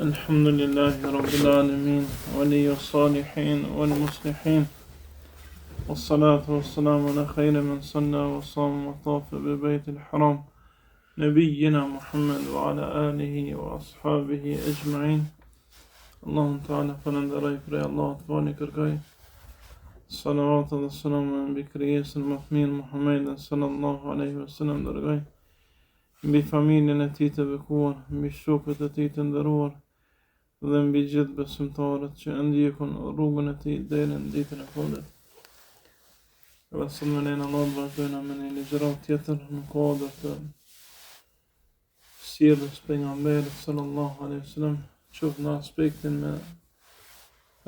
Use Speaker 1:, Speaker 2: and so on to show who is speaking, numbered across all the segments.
Speaker 1: الحمد لله رب العالمين ولي الصالحين والمصلحين والصلاة والسلام على خير من صلى وصام وطاف ببيت الحرام نبينا محمد وعلى آله وأصحابه أجمعين. اللهم تعالى فلندري فري الله تبارك كركاي صلوات والسلام على بكريس المثمين محمد صلى الله عليه وسلم درجاي mbi familjen e tij të bekuar, mbi shokët e tij të nderuar dhe mbi gjithë besimtarët që ndjekun rrugën e tij deri në ditën e fundit. Dhe sot me lenin Allah vazhdojmë me një ligjërat tjetër në kuadër të sjelljes pejgamberit sallallahu alaihi wasallam, qoftë në aspektin me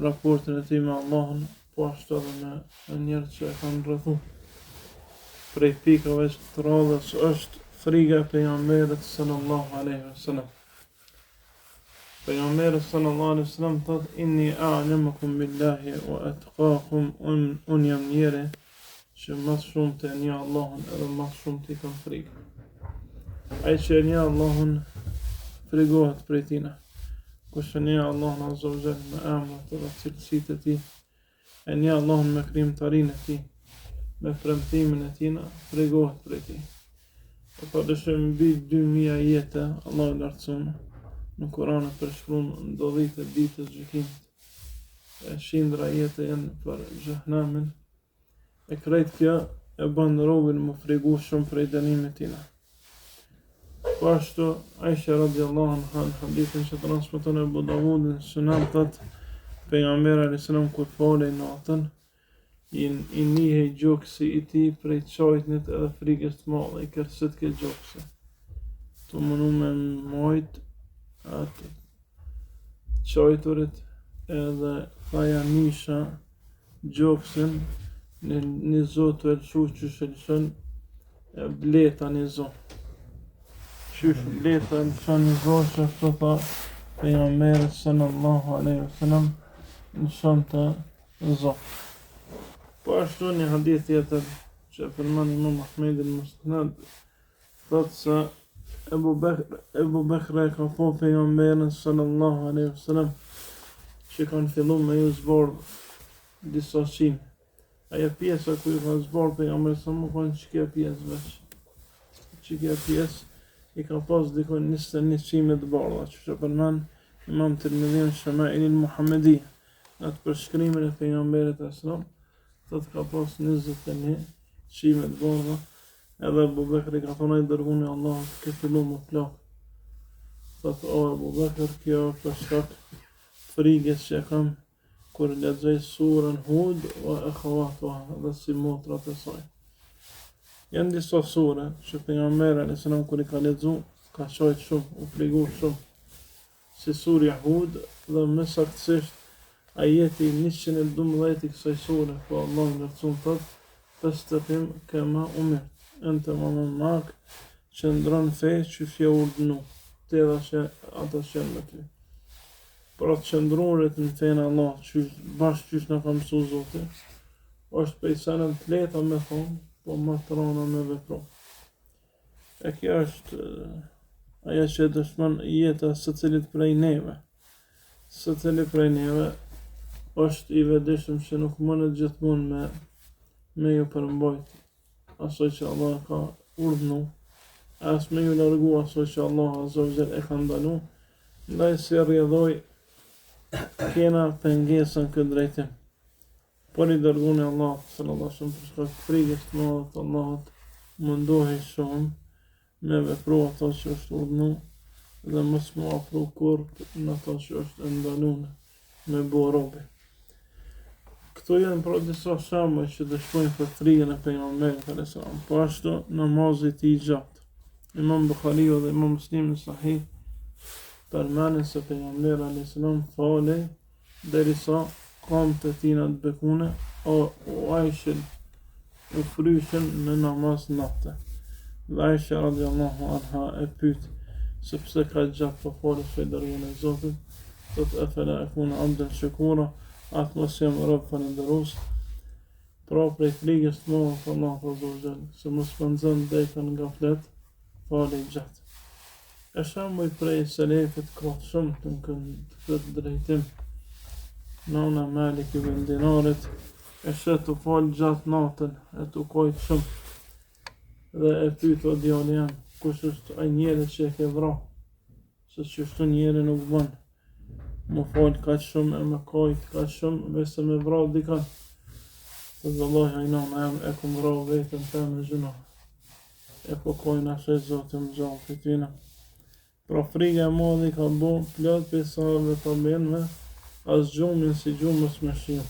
Speaker 1: raportin e tij me Allahun, po ashtu edhe me njerëzit që e kanë rrethu. Prej pikave të radhës është friga e pejgamberit sallallahu alaihi wasallam. Pejgamberi sallallahu alaihi wasallam thot: inni a'lamukum billahi wa atqakum, un jam njeri që më shumë të një Allahun edhe më shumë të i kam frikë. Ai që e një Allahun frigohet prej tina. Kush e një Allahun azza wa jalla me emrat dhe cilësitë e tij, e një Allahun me krijimtarinë e tij, me premtimin e tina, frigohet prej tij. Po dëshëm mbi 2000 ajete Allahu i lartësuar në Kur'an e përshkruan ndodhjet e ditës gjykimit. E shindra ajete janë për xhehenamin. E krejt kjo e bën robën më frigu shumë prej dënimit tina. Po ashtu Aisha radhiyallahu anha në hadithin që transmeton Abu Dawud në Sunan thot: pejgamberi alayhis salam kur folej natën, i njihej gjokësi i tij prej çajtnit edhe frikës të madhe, i kërcet ke gjokësi. Të mënu me mojt atë çajturit edhe thaja nisha gjokësin një zotë e lëshu që shëllëshën bleta një zotë. Qysh bleta e lëshën një zotë që ashtu tha pejgamberi sallallahu alaihi wasallam lëshën të zotë. Po ashtu një hadith tjetër që përmend Imam Ahmedi në Musnad thotë se Ebu Bekr e ka po pejgamberin sallallahu alaihi wasallam që kanë filluar me ju zbardh disa qime. Aja pjesa ku i ka zbardh pejgamberin sa më kanë çka pjesë veç. Çka pjesë i ka pas dikon 21 qime të bardha, që përmend Imam Tirmidhi në Shama'il Muhammedi në atë përshkrimin e pejgamberit sallallahu alaihi wasallam. Thot ka pas 21 qime të bardha, edhe Abu Bekri ka thonë ai dërguni Allah ke fillu më plak. Thot o Abu Bekr, kjo për shkak frikës që kam kur lexoj surën Hud wa akhawatuha dhe si motrat e saj. Janë disa sure që pejgamberi alayhis salam kur i ka lexu ka shojt shumë, u frigu shumë, si surja Hud dhe më saktësisht ajeti 112 i kësaj sure, po Allah në lërcun thot: fastaqim kama umirt, ente mak që ndron fe që fje urdhnu, te dhe që ata qenë me ty. Pra të qëndrurit në fejnë Allah, bashkë qysh në ka mësu Zotë, është prej senën të leta me thonë, po më të rana me vepro. E kjo është aja që e dëshmon jeta së cilit prej neve. Së cilit prej neve është i vedishëm që nuk mënet gjithmonë me ju përmbajt asoj që Allah ka urdhnu, as me ju largu asoj që Allah azza wa jalla e ka ndalu, ndaj si rrjedhoj kena pengesën këtë drejtim. Por i dërguni Allah sallallahu alaihi wasallam për shkak frikës të madhe të Allahut mundohej shumë me vepru ato që është urdhnu dhe mos mu afru kur në ato që është ndaluar me bo robi. Këto janë pra disa shembuj që dëshmojnë për frikën e pejgamberit alayhis salam. Po ashtu namazi i tij gjatë. Imam Buhariu dhe Imam Muslimi në Sahih përmendin se pejgamberi alayhis salam falej derisa kamët e tina të bekune u ajshin, u fryshin në namaz natë. Dhe Aisha radhiyallahu anha e pyet se pse ka gjatë po folësh për dërgën e Zotit, thot afala akuna abdan shakura, atë mos jam rob falënderues. Pra prej frikës të madhe të Allahut azza wa jalla, se mos pëndzon dejtën nga flet, falej gjatë. E shembuj prej selefit ka shumë të këtë drejtim. Nona Malik ibn Dinarit e shet të falë gjatë natën, e të kojtë shumë. Dhe e pyet o djali jam, kush është ai njeri që e ke vra? Se çështu njeri nuk bën. Më falë kaq shumë e më kojtë kaq shumë, veç se me vra dikan. Se vallahi ai nona jam e kom vra vetën te me gjuna. E po kojnë ashe zotë më gjallë për tyna. Pra frika e madhe ka bo plot për sahabëve të benve, as gjumin si gjumës me shiu.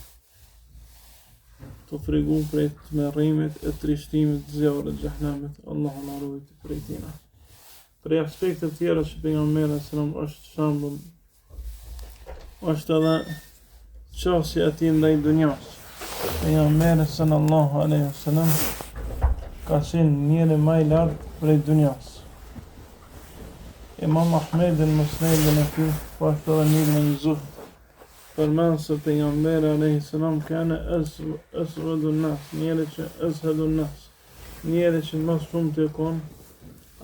Speaker 1: Të frigu prej të merrimit e trishtimit zjarët gjahnemit, Allahu na ruaj prej tina. Prej aspektet tjera që pejgamberi sallallahu është shembull, është edhe qasja e tij ndaj dunjas. Pejgamberi sallallahu alaihi wasallam ka qenë njeri më i lartë prej dunjas. Imam Ahmed al-Musnedin e tij po ashtu edhe një në zuhd. Përmend se pejgamberi alayhi salam kanë aswadun nas, njeri që azhadun nas, njeri që më shumë të kon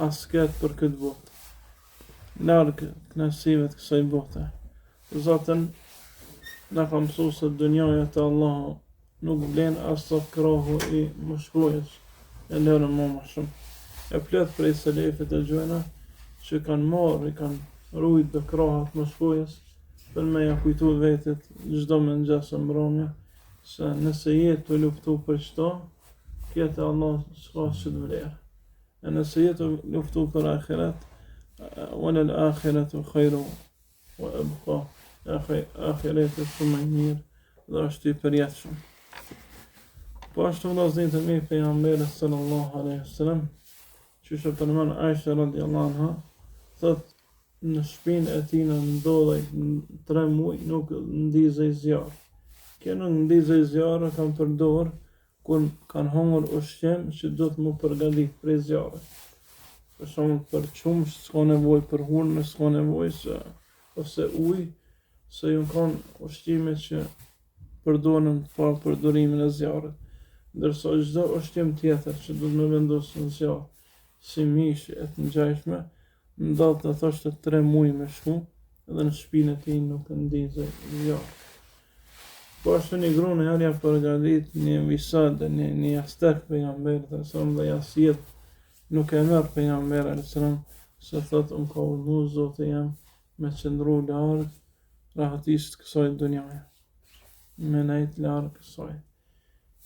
Speaker 1: asket për këtë botë. Larg knasive të kësaj bote. Zotën na ka mësuar se dunjaja te Allahu nuk vlen as sa krahu i mëshkrujës, e lërën më shumë. E plot prej selefit e gjojna që kanë marrë, kanë rujt dhe krahat më shkojës, për me ja kujtu vetit çdo me nxesë mbrëmje, se nëse jetë të luftu për qëto, kjetë Allah s'ka që të vlerë. E nëse jetë të luftu për akhirat, wala al-akhiratu khairu wa abqa, akhirat është shumë më mirë dhe është i përjetshëm. Po ashtu vëllezërit e mi, pejgamberi sallallahu alaihi wasallam, që është përmend Aisha radhiyallahu anha, thot në shpinë e tij në ndodhej 3 muaj nuk ndizej zjarr. Kjo nuk ndizej zjarr kanë përdor kur kanë hungur ushqim që do të më përgatit prej zjarrit. Për shembull për qumsh s'ka nevojë për hurmë, s'ka nevojë ose ujë, se ju kanë ushqime që përdoren për përdorimin e zjarrit. Ndërsa çdo ushqim tjetër që do të më vendosë në zjarr, si mish e të ngjashme, ndodh të thoshte 3 muaj me shku, edhe në shpinë e tij nuk ndizej zjarr. Po ashtu një grunë e arja përgatit një visad, një jastek pejgamberit e sëmë dhe jasjet nuk e merr pejgamberi e sëmë, se thot ka urdhëruar Zoti jam me qëndru larg rahatisë kësaj dunjaje, me nejt larg kësaj.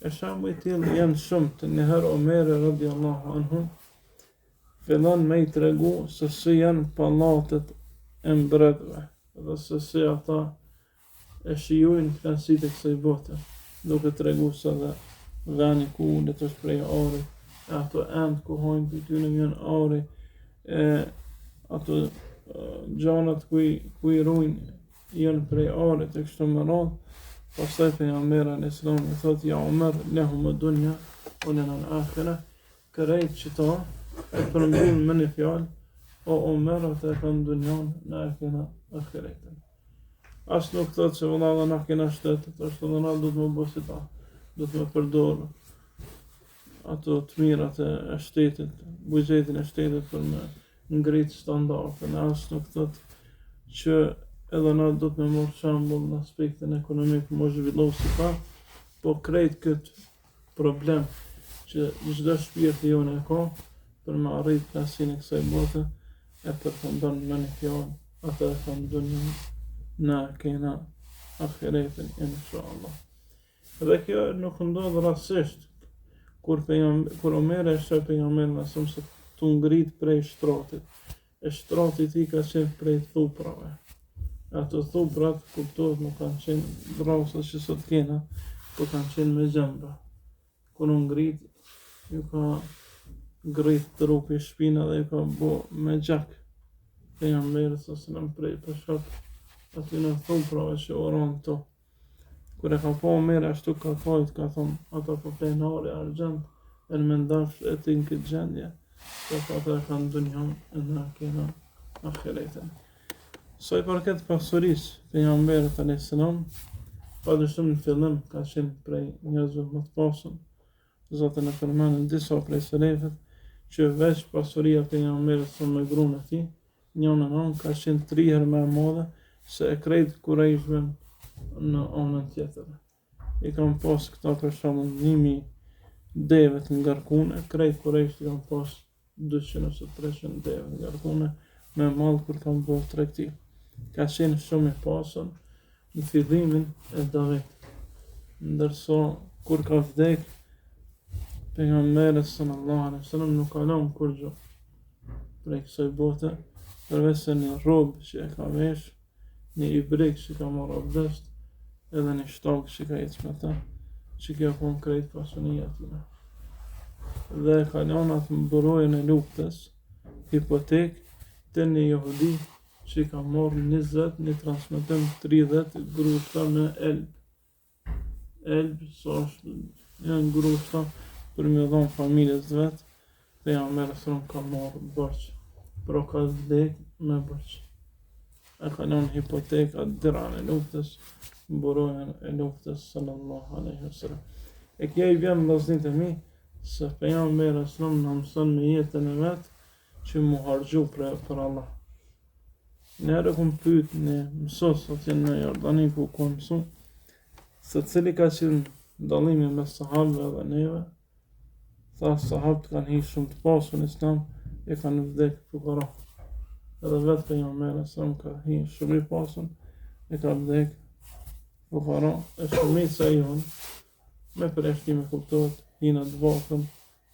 Speaker 1: E shembuj i tillë janë shumë, të njëherë Omeri radhiyallahu anhu fillon me i tregu se si janë pallatet e mbretëve, dhe se si ata e shijojnë knasitë e kësaj bote, duke tregu se dhe veni ku ulet është prej ari, e ato endë ku hojnë për ty në vjen ari, ato gjanat ku i rujnë janë prej arit e kështu me radhë. Pastaj pejgamberi alayhis salam i thotë ja Omer lehum ad-dunya wa lana al-akhirah, kërejt që ta e përmbyn me një fjalë, o Omer ata e kanë dunjan, na e kena ahiretin. As nuk thotë se vëlla na kena shtetet, është edhe na do të më bësi ta, do të më përdorë ato të mirat e shtetit, buxhetin e shtetit për me ngrit standarde. As nuk thotë që edhe na do të me morë shembull në aspektin ekonomik më zhvillu si pa, po krejt këtë problem që çdo shpirti jonë e ka për me arrit klasinë e kësaj bote, e përfundon me një fjalë, ata e kanë dunjën, na kena ahiretin inshallah. Dhe kjo nuk ndodh rastësisht, kur Omeri e sheh pejgamberin asum se tu ngrit prej shtratit, e shtrati i tij ka qenë prej thuprave. Ato thuprat, kuptohet, nuk kanë qenë drasa që sot kena, po kanë qenë me gjembra. Kur unë ngrit, ju ka ngrit trupi shpina dhe ju ka bo me gjak. Pejgamberi sallallahu prej për shkak aty në thuprave që oran to. Kur e ka po Omeri ashtu ka thojt, ka thonë, ata po plenari argjend, e në mendash e ti në këtë gjendje, po ata e kanë dunjan, e na kena ahiretin. Sa i përket pasurisë, pejgamberit alayhis salam, padyshim në fillim ka qenë prej njerëzve më të pasur. Zoti na përmend disa prej selefëve që veç pasuria pejgamberit sa me gruan e tij, njënën anë ka qenë 3 herë më e madhe se e krejt kurajshve në anën tjetër. I kam pas këta për shembull 1000 deve të ngarkune, krejt kurajsht i kam pas 200 ose 300 deve të ngarkune me mall kur kam bërë tregti. Ka qenë shumë i pasur në fillimin e davit. Ndërsa kur ka vdek pejgamberi sallallahu alaihi wasallam nuk ka lënë kur gjë prej kësaj bote, përveç se një robë që e ka vesh, një ibrik që ka marrë abdest, edhe një shtak që ka ecë me ta, që kjo kon krejt pasunia atyre. Dhe ka lënë atë mburojën e luftës, hipotek të një jehudi që ka marrë 20, një transmetim 30 grushta në Elb. Elb, so është një grushta për me dhonë familjes vetë, pejgamberi sallallahu ka marrë borç, pro ka vdek me borç. E ka lënë hipotek atë diran e luftës, mburojën e luftës sallallahu alaihi wasallam. E kjo i vjen vllazërit e mi, se pejgamberi sallallahu na mëson me jetën e vet që mu harxhu për Allah. Njerë kom pyet në mësos atje në Jordani ku mësu, se cili ka qenë dallimi mes sahabëve dhe neve. Tha sahabët kanë hi shumë të pasur në Islam, e kanë vdek fukara. Edhe vetë pejgamberi sallallahu ka hi shumë i pasur, e ka vdek fukara, e shumica e jonë, me përjashtime kuptohet, hina të vakëm,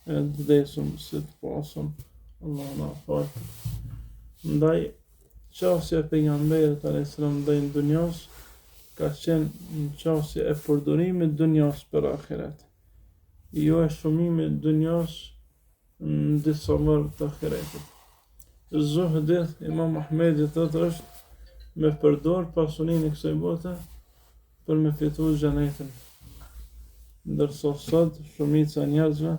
Speaker 1: e të vdesëm si të pasur, Allah na falë. Ndaj, qasja e pejgamberit alayhis salam ndaj dunjas, ka qenë në qasje e përdorimit dunjas për ahiret. Jo e shumimit dunjas në disa mërë të ahiretit. Zuhdi, Imam Ahmedi thotë është me përdor pasurinë e kësaj bote për me fitu xhenetin. Ndërsa sot shumica e njerëzve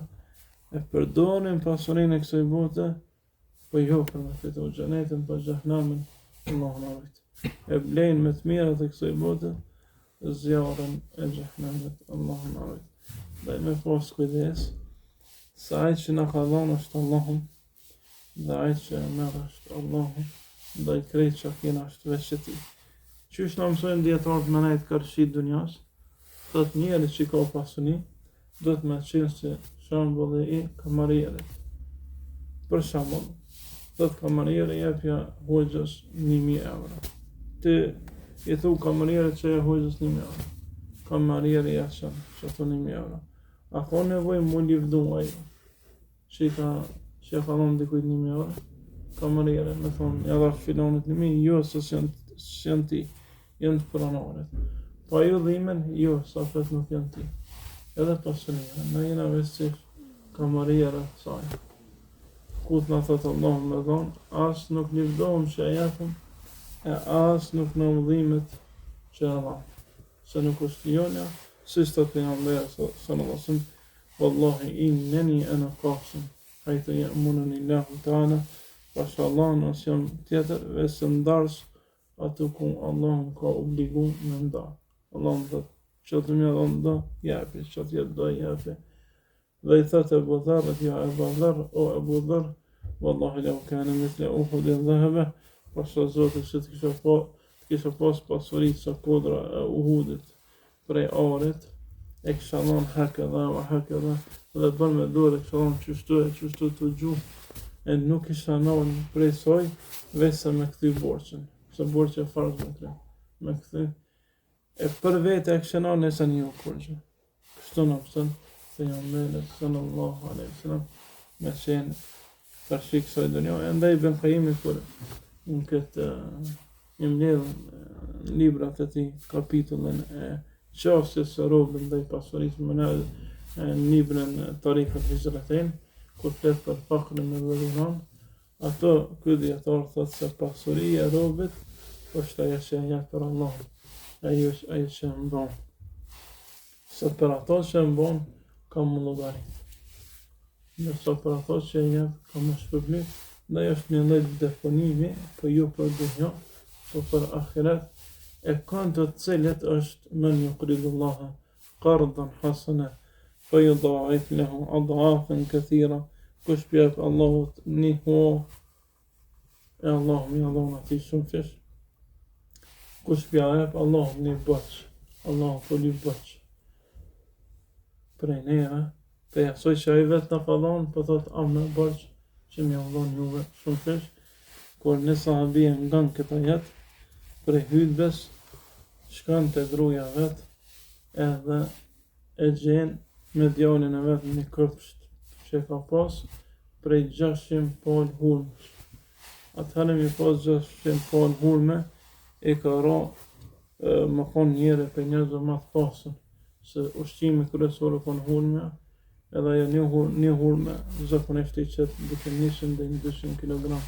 Speaker 1: e përdorin pasurinë e kësaj bote, po jo për me fitu xhenetin, po xhehenamin, Allahu na ruaj. E blejnë me të mirat e kësaj bote, zjarën e xhehenamit, Allahu na ruaj. Dhe me pas kujdes, se ajtë që na ka dhënë është Allahu, dhe ajtë që e merr është Allahu, dhe i krejt që kena është veç e Tij. Qysh na mësojnë dietarët me nejtë karshi dunjas, thot njeri që ka pasuni, do të me qenë si shembull i kamarierit. Për shembull, thot kamarieri jepja hoxhës 1000 euro. Ti i thu kamarierit që e hoxhës 1000 euro. Kamarieri jashtë që të 1000 euro. A ka nevoj mu livdu ajo që ka dhënë dikujt 1000 euro? Kamarieri me thonë, ja dhash filonit 1000, jo se s'janë ti, janë të pranorit. Pa ju dhimen, jo, sa flet nuk janë ti. Edhe pasunia, na jena vesish kamariera saj. Kut na thot Allah me thonë, as nuk livdohem që e japëm, e as nuk në udhimet që e dhamë. Se nuk është jonja, si së të pejgamberi sallallahu alaihi wasallam, wallahi inneni ana qasim, hajtë ya'mununi Allahu ta'ala, pasha Allah nësë jam tjetër, vesë ndarës atë ku Allah më ka obligu me nda. Allah më thëtë, që të mja dhe nda, japi, që të jetë do japi. Dhe i thëtë Ebu Dharr, ja Ebu Dharr, o Ebu Dharr, wallahi lau kane misle Uhud i dhehebe, pasha Zotë që të kisha pas pasurit sa kodra e Uhudit prej arit, e kisha dhanë heke dhe bërë me dore, kisha dhanë qështu të gjuh, e nuk kisha dhanë prej soj, vese me këthy borqen, se borqe e farz me kre, me këthy, e për vete e kisha dhanë nesa një kurgjë. Kështu në pësën, se jam mele, sallallahu alaihi wasallam, me qenë përshi kësoj dënjo, e ndaj Ben Qayyimi kur në këtë një mbledhën librat e ti, kapitullin e qasjes së robën ndaj pasurisë më në librin Tariqat Hijratain, kur flet për fakrin e dhuriran, ato ky dietar thotë se pasuria e robit është ajo që e jep për Allah, ajo që e mbron. Se për ato që e mbron, ka më llogarit. Nëse për ato që e jep, ka më shpërblim, ndaj është një lloj deponimi, po jo për dunjë, po për ahiret, e kanë të cilët është men yuqridullaha qardan hasana fa yudha'if lahu adhafan kathira, kush jep Allahut një ho e Allahu mi Allahun ati shumë fish. Kush pja jep, Allahu një bëq. Allahu po një bëq. Prej neve, te jasoj që a i vetë në fallon, po thot am në bëq që mi Allahun juve shumë fish. Kur në sahabije ngan këta jetë, prej hydbes, shkan të gruja vetë, edhe e gjenë me djalin e vetë një këpsht që ka pas prej 600 palë hurmësh. Atëherë mi pas 600 palë hurme, e ka ra më konë njëre për njerëzë më të pasën, se ushqimi kryesore konë hurme, edhe ajo një hurme zakonisht i qëtë duke 100 dhe 200 kg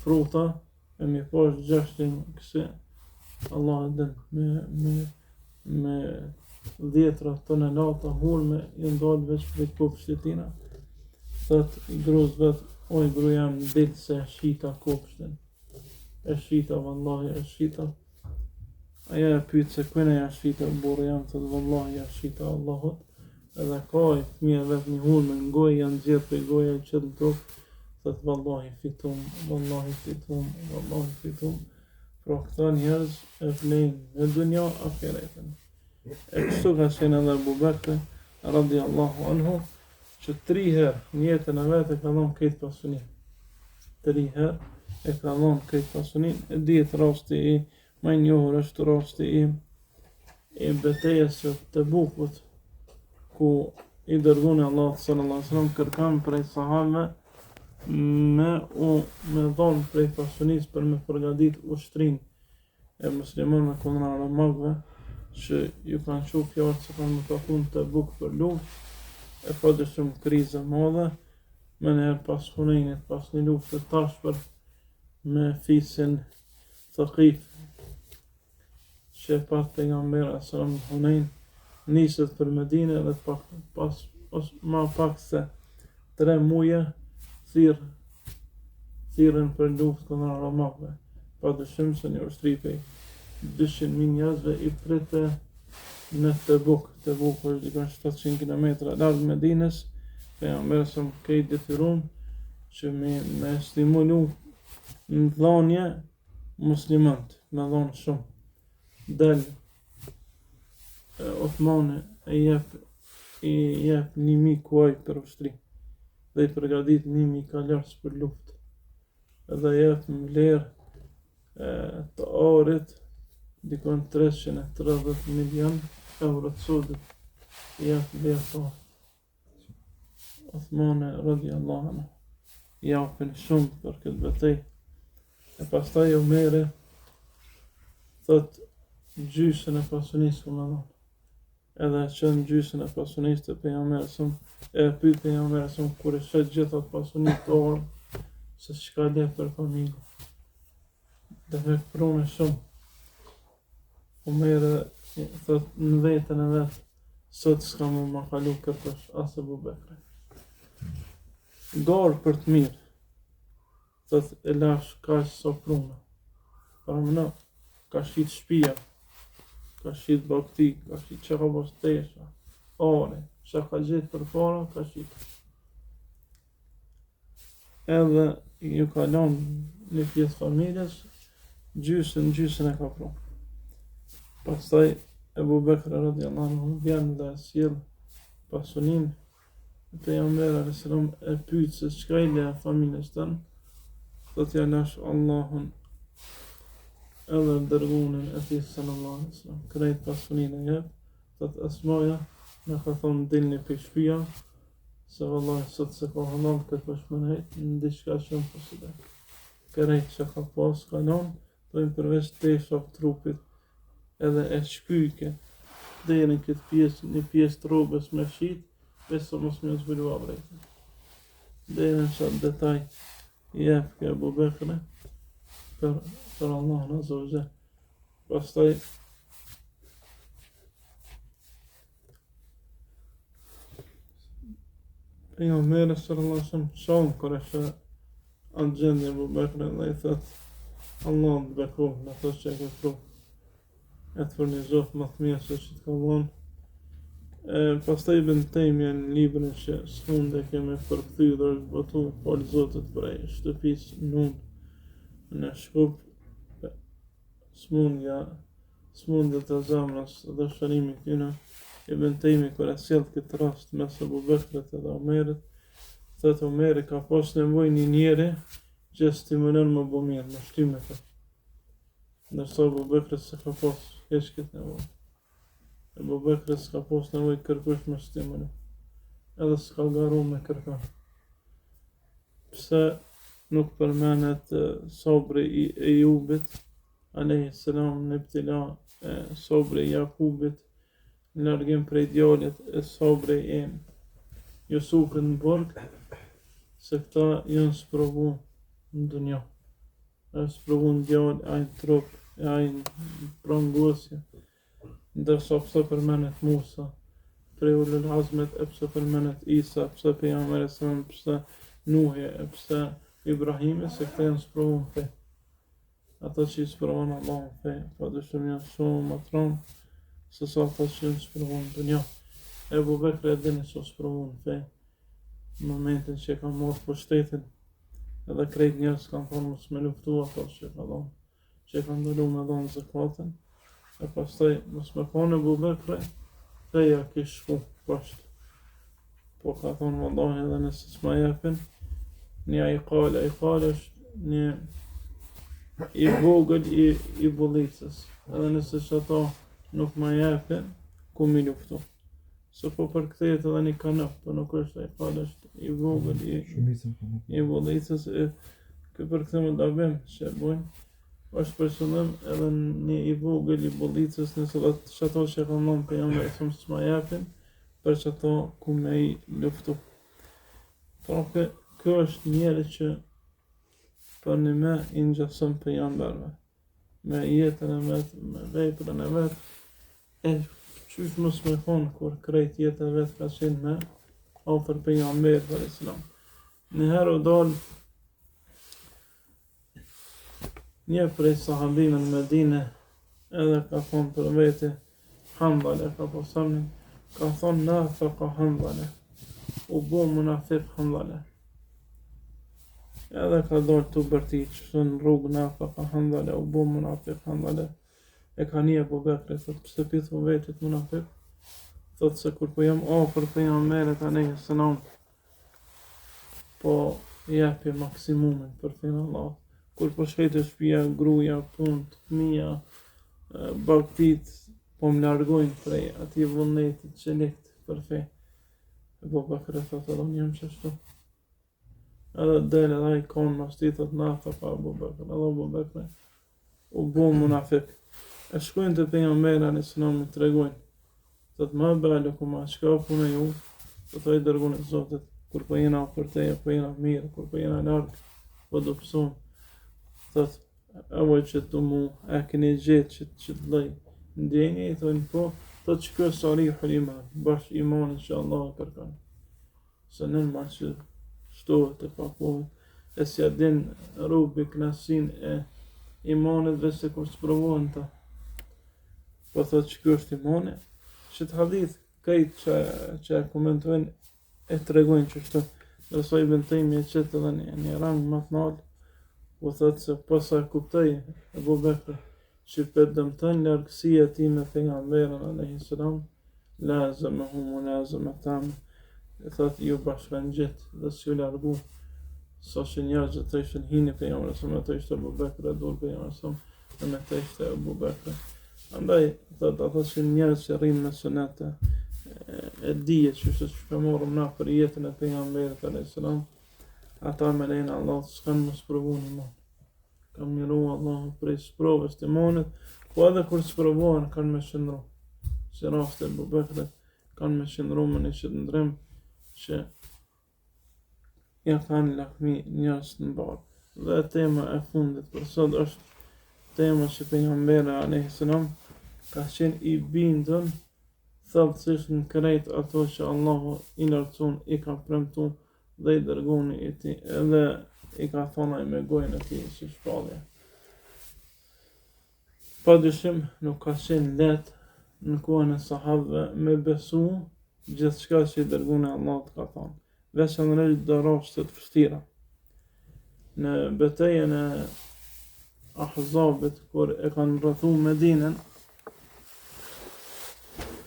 Speaker 1: fruta, e mi pas 600 kësi, Allah e din, me 10 tonelata hurme i ndalë veç për i kopshtit tina. Thët i gruz vetë, oj gruja më ditë se e shita kopshtin. E shita, vallahi, e shita. Aja e pytë se këne ja shita, burë jam, thëtë vallahi ja shita Allahot. Edhe ka i fëmija vetë një hurme në gojë, janë gjithë për i goja i qëtë në tokë. Thëtë vallahi fitum, vallahi fitum, vallahi fitum. Pra këta njerëz e vlejnë në dunja akiretën. E kështu ka qenë edhe Abu Bekri, radiallahu anhu, që 3 herë në jetën e vetë e ka dhonë këtë pasunin. 3 herë e ka dhonë këtë pasunin. E ditë rasti i më i njohur është rasti i betejës së Tebukut, ku i dërguari Allahu sallallahu alaihi wasallam kërkan prej sahabëve me dhonë prej pasunisë për me përgadit ushtrinë e muslimanëve kundër arabëve që ju kanë qu fjalë se kanë më taku në Tebuk për luftë. E pa dyshim krizë madhe, më njerë pas Hunenit, pas një luftë të tashpër me fisin Thaqif, që pas pejgamberi sallallahu alaihi wasallam Hunen, niset për Medinë dhe ma pak se 3 muaj thirrën për luftë kundër arabëve. Pa dyshim se një ushtri prej 200.000 njerëzve i prite në Tebuk. Tebuk është dikon 700 km larg Medinës. Pejgamberi sa kej detyruar që me stimulu në dhanje muslimant, me dhanë shumë. Del Othmani i jep 1000 kuaj për ushtri dhe i përgadit 1000 kalarës për luftë. Edhe jep vlerë të arit dikon 330 milion euro të sodit. Jep vlerë të arit. Othmani radiallahu anhu japin shumë për këtë betej. E pastaj Omeri thot gjysën e pasunisë ku më dhonë. Edhe qënë gjysën e pasunisë të pejgamberit, e pyet pejgamberin kur e shet gjitha pasunitë të orë, se çka le për familje. Dhe veprone shumë. Omeri thot në vetën e vetë, sot s'ka më kalu kërkosh as Abu Bekri. Garë për të mirë, thot e lash kaq sa pruna. Para më ka shit shtëpia, ka shit bakti, ka shit që ka bos tesha, are, që ka gjithë për para, ka shit. Edhe ju ka lanë një pjesë familjes, gjysën e ka pru. Pastaj Abu Bekri radiallahu anhu vjen dhe sjell pasuninë. Pejgamberi alayhis salam e pyet se çka i le familjes tën. Thot ja lash Allahun edhe dërgunin e tij sallallahu alaihi wasallam. Krejt pasuninë e jep. Thot Asmaja në ka thonë dilni për shtëpia, se vallahi sot se ka halal këtë pashmënejt në diçka shumë poside. Krejt që ka pas kanon, dojnë përveç tesha për trupit edhe e shkyke deri në këtë pjesë, një pjesë të rrobës me shit, besë mos më zbulu abrejtë. Deri në qatë detaj jep ke Abu Bekri për Allahun azza wa jall. Pastaj pejgamberi sallallahu alaihi wasallam shoh kur është atë gjendje Abu Bekri dhe i thot Allah të bekoh në ato që e ke pru. E të furnizoh më të mirë se që të ka vonë. Pastaj Ibn Taymija në librin që s'funde kemi përkthy dhe është botu falë Zotit prej shtëpisë Nun, në shkup smundja të zemrës dhe shërimi tyne. Ibn Tejmi kur e sjell këtë rast mes Abu Bekrit edhe Omerit, thotë Omeri ka pas nevojë një njeri që stimulon më bë mirë, më shtyme të. Ndërsa Abu Bekrit se ka pas hiç këtë nevojë. Abu Bekrit s'ka pas nevojë kërkush më stimulon. Edhe s'ka garu me kërkan. Pse nuk përmenet sabri i Ejubit a.s. në ibtila, sabri i Jakubit në largim prej djalit, sabri i Jusufit në burg, se këta janë sprovu në dunja. Sprovu në djal, ajnë trup, ajnë prangosje. Ndërsa pse përmenet Musa prej ulul azmet, pse përmenet Isa, pse pejgamberi sallam, pse Nuhi, pse Ibrahimi, se këta janë sprovu në fe. Ata që i sprovon Allah në fe, pa dyshim janë shumë më të rëndë se sa ata që janë sprovu në dunja. Ebu Bekri e dini që sprovu në fe, në momentin që ka marrë pushtetin, edhe krejt njerëz kanë thonë mos me luftu ato që ka thonë, që ka ndalu me dhonë zakatin, e pastaj mos me thonë Ebu Bekri, feja kish shku poshtë. Po ka thonë vallahi edhe nëse s'ma jepin, një i kale është një i vogël i bollicës, edhe nëse që ato nuk ma jepin, ku mi luftu. Se po përkthehet edhe një kanap, po nuk është ai kale është i vogël i bollicës, ky përkthim dabim që bujnë, është për qëllim edhe një i vogël i bollicës, nëse ato që kanë dhënë pejgamberi sa s'ma japin, për çato ku me i luftu. Pra kjo është njeri që për një me i ngjason pejgamberve, me jetën e vet, me veprën e vet, e qysh mos me thonë kur krejt jetë e vet ka qenë me afër pejgamberit alayhis salam. Njëherë u dal një prej sahabive në Medinë, edhe ka thonë për vete Hanbale, ka posamin, ka thonë nafaqa Hanbale, u bo munafik Hanbale. Edhe ka dalë të bërti që në rrugë nafaqa Hanbale, u bo munafik Hanbale. E ka një Abu Bekri, thotë pse pithu vetit munafik, thotë se kur po jam afër pejgamberit alayhis salam, po japi maksimumin për fenë Allah. Kur po shkoj te shtëpia, gruaja, punë, fëmia, bagtit, po më largojnë prej atij vullnetit që lekt për fe. Abu Bekri thotë edhe unë jam qashtu. Edhe del edhe ai kon mas ti thotë nafaqa Abu Bekri, edhe Abu Bekri u bo munafik. E shkojnë të pejgamberi alayhis salam i tregojnë, thotë ma bale kuma, çka puna ju, thotë ai dërgun e Zotit, kur po jena afër teje, po jena mirë, kur po jena larg, po do pëson, thotë, avoj që të mu, e keni gjetë që të lej, ndjenje, i thonë po, thotë që kjo sarihul iman, bash imanin që Allah e kërkan, se nën ma që shtohet e pakohet, e si adin rubi knasin e imanit dhe se kur sprovohen ta. Po thotë që kjo është imani, që të hadith kajt që e komentojnë e të regojnë që shto, nërsa Ibn Tejmi e qëtë edhe një rang më të nalë, po thotë se posa kuptoj Abu Bekri që për dëmëtën largësia ti me pejgamberin alayhis salam, lazimahu mulazamatan, e thotë ju bashkën gjithë dhe s'ju largu, sa që njerëzit të ishën hini pejgamberin, sa me të ishte Abu Bekri, dur pejgamberin, dhe me të ishte Abu Bekri. Andaj, thotë ata që njerëz që rrinë me sunete, e dije që shka morëm na për jetën e pejgamberit alayhis salam, ata me lejnë Allah s'kanë më sprovu një iman. Kam miru Allah prej sprovës të imanit, po edhe kur sprovohen kanë me shëndru. Si rast e Abu Bekrit, kanë me shëndru me një qëndrim që ja kanë lakmi njerëz në barë. Dhe tema e fundit për sot është tema që pejgamberi alayhis salam ka qenë i bindën thelbësisht në krejt ato që Allahu i lartësun, i ka premtu dhe i dërgoni i ti, edhe i ka thonaj me gojnë e ti si shpallje. Pa dyshim nuk ka qenë let në kohën e sahabëve me besu gjithçka që i dërgoni Allah të ka thonë, veçanërisht do raste të vështira. Në betejën e Ahzabit, kur e kanë rrethu Medinën,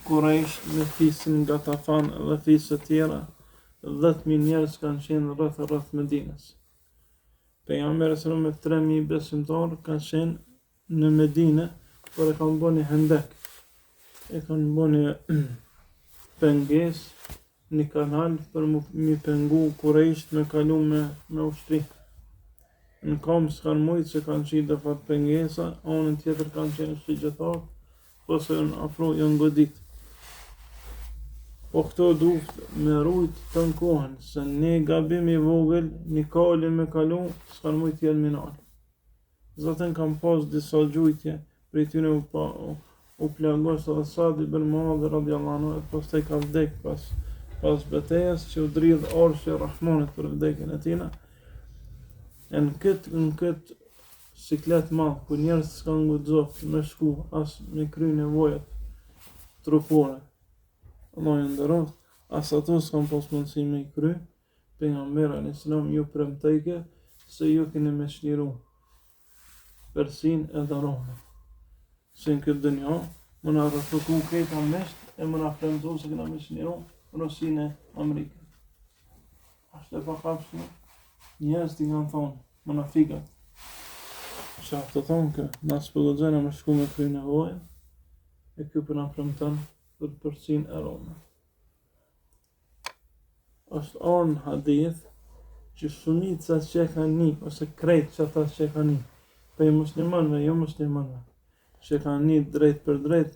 Speaker 1: Kurajsh me fisin Gatafan dhe fisë të tjera, 10.000 njerëz kanë qenë rreth Medinës. Pejgamberi sallallahu alaihi wasallam me 3.000 besimtarë kanë qenë në Medinë, por e kanë bënë hendek. E kanë bënë pengesë, një kanal për mi pengu Kurajsht me kalu me ushtri. Në kam s'kanë mujtë se kanë qitë dhe fatë pengesa, anën tjetër kanë qenë shqigjetarë, ose janë afro janë godit. Po këto duhet me rujt të nkohen, se një gabim i vogël, një kali me kalu, s'kanë mujtë jenë minalë. Zaten kam pas disa gjujtje, për i tyne u plagos edhe Sa'd ibn Mu'adh radiallahu anhu, e pas të i ka vdek pas betejes që u dridh arshi Rahmanit për vdekjen e tina. Në këtë siklet madh, ku njerëz s'kan guxoft me shku, as me kry nevojat trupore, Allah ju nderoft, as ato s'kan pas mundësi me i kry, pejgamberi alayhis salam ju premtejke se ju keni me shliru Persin edhe Romin. Se në këtë dënja, më na rrëfëku këta mesht e më na premtu se kena me shliru Rusinë e Amerikën. Ashtë e pakapshme, njerëz t'i kanë thonë, munafikat, që të thonë kë, na s'pëgëzojna me shku me kry nevojë, e kjo për na premton për Persin e Romin. Është arë në hadith që shumica që e kanë një, ose krejt që ata që e kanë një, për i muslimanve, jo muslimanve, që e kanë një drejt për drejt,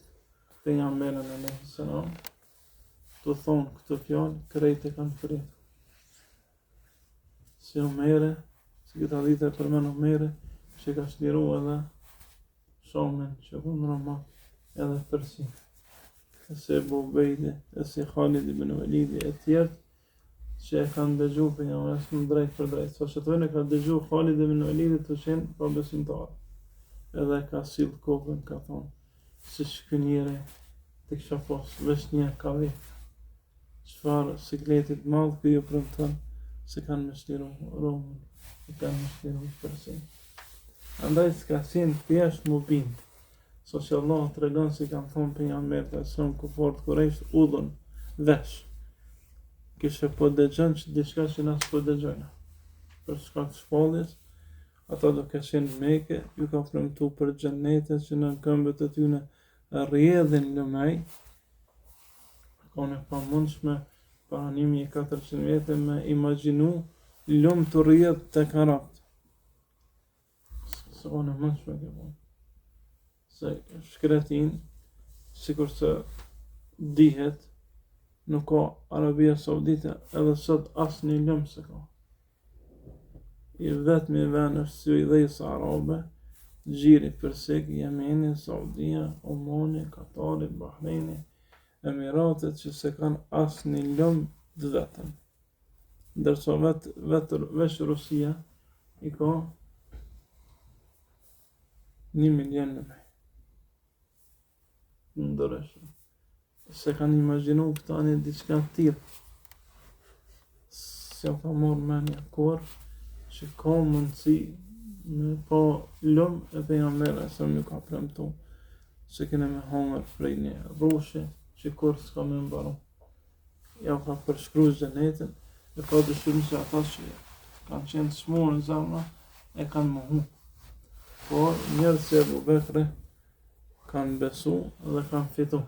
Speaker 1: pejgamberin alayhis salam, të thonë këtë fjallë, krejt e kanë fritë. Si Omeri, si këtë hadith e përmen Omeri, që ka shliru edhe Shamin, që kënë Roma, edhe Persin. E si Ebu Ubejdi, e si Khalid ibn Walidi e tjertë, që e kanë dëgju për një mësë në drejt për drejt. Sa që të vene ka dëgju Khalid ibn Walidi të qenë pa besimtarë. Edhe ka silë kokën, ka thonë, si që kënjere të kësha posë, vesh një ka vetë. Qëfar sikletit madhë këju premton se kanë me shliru Romin, e kanë me shliru Persin. Andaj s'ka qenë thjesht mu bindë. So që Allah të regon si kanë thonë për një mërë të asëm kufort Kurajsh udhën vesh. Kishe po dëgjën që diçka që nësë po dëgjëjnë. Për shkak të shpalljes, ata do ka qenë Mekë, ju ka premtu për xhenetin që në këmbët e tyne rrjedhin lumej. Ka në pa mundshme para 1400 vjetë me imaginu lumë të rrjedh të karapt. Se ka në mundshme këpon. Se shkretin, sikur se dihet, nuk ka Arabia Saudite edhe sot asë një lumë se ka. I vetëmi vend është si i dhejës arabe, gjiri Persik, Jemeni, Saudia, Omani, Katari, Bahreini, Emiratet që se kanë asë një lumë të vetëm. Ndërsa veç Rusia i ka 1 milion lumë. Ndërëshë. Se kanë imaginu këta një diçka të tjilë. Se ka morë menja korë, që ka mundësi me pa lumë e pejgamberi se më ka premtu se kene me hongër prej një rrushi që kur s'ka me mbaru. Ja ka përshkru xhenetin e ka dëshirë se ata që kanë qenë smurë në zemra e kanë mohu. Por njerëz si Ebu Bekri kanë besu dhe kanë fitu.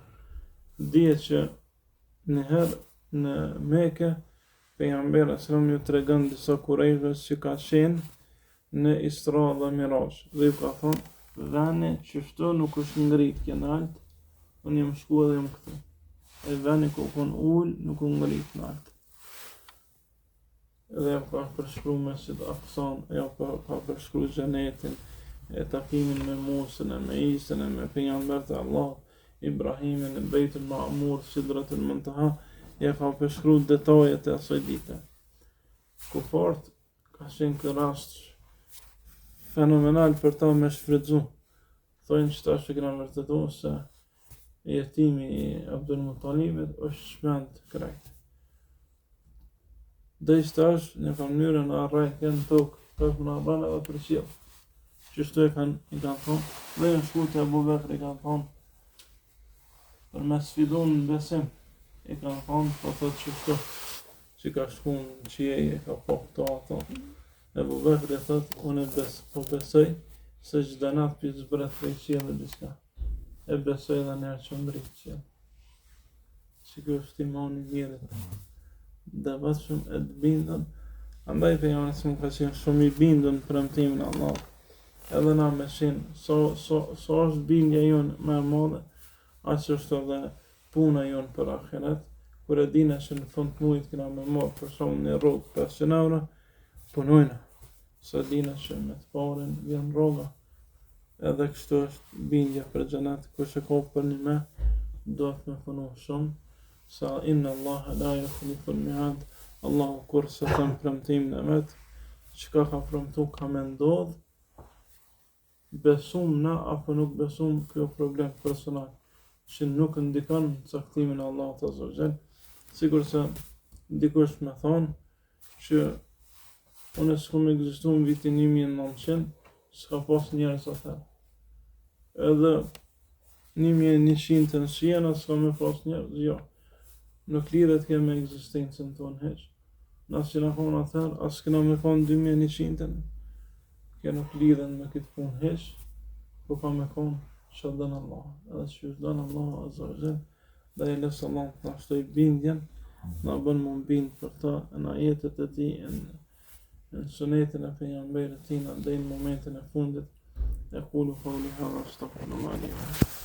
Speaker 1: Dije që njëherë në Mekë pejgamberi sallallahu ju tregon disa kurajshve që ka qenë në Isra dhe Miraj. Dhe ju ka thonë, veni që shto nuk është ngrit kënë altë, unë jem shku edhe jem këtu. E veni ku kon ullë nuk u ngrit në altë. Edhe ja ka përshkru Mesjid Aqsan, ja ka përshkru xhenetin, e takimin me Musën, e me Isën, e me pejgambert e Allah, Ibrahimin, e Bejtul Ma'mur, Sidratul Muntaha, ja ka përshkru detajet e asaj dite. Kufart ka qenë këtë rast fenomenal për ta me shfrytzu. Thojnë që ta që këna vërtetu se jetimi i Abdul Muttalibit është shmend krejt. Dhe ishte është një mënyrë në arrejke në tokë, të është më në arrejnë edhe për qilë. Qështu i kanë thonë, dhe në shku të Abu Bekri kanë thonë, për me sfidu në besim, i kanë thonë, po thotë qështu, që ka shku në qiej, e ka po këto ato. Abu Bekri thotë, unë po besoj, se çdo natë për zbret prej qiellit diçka. E besoj edhe njerë që mbrit qiell. Që kjo është imani i mirit. Dhe vetëm e të bindën, andaj pejgamberi s'm ka qenë shumë i bindën për premtimin e Allahut. Edhe na me qenë, so është bindja jonë më e madhe, aq është edhe puna jonë për ahiret, kur e dina që në fund të muajit kena me marrë për shumë një rrogë 500 euro, punojna. Se dina që me të parin vjen rroga. Edhe kështu është bindja për xhenet, kush e ka për një me, do të me punu shumë, sa inna Allaha la yukhlifu al-mi'ad, Allahu kur se thëm premtimin e vet, çka ka premtu ka me ndodh, besum na apo nuk besum, kjo problem personal, që nuk ndikon në caktimin e Allahut azza wa jall. Sigur se dikush me thonë që unë s'kam ekzistu në vitin 1900, s'ka pas njerëz atëherë. Edhe 1100 në Shijena s'ka me pas njerëz, jo. Nuk lidhet kjo me ekzistencën tonë heq. Nëse që na thonë atëherë, as kena me konë 2100-ën, kjo nuk lidhen me këtë punë heq, po ka me konë që dënë Allah. Edhe që është dënë Allah azza wa jall, dhe e lesë Allah të nashtoj bindjen, na bën më bind për ta në ajetet e tij, në sunetin e pejgamberit tina, dhe në momentin e fundit. يقول قولي هذا استغفر الله لي ولكم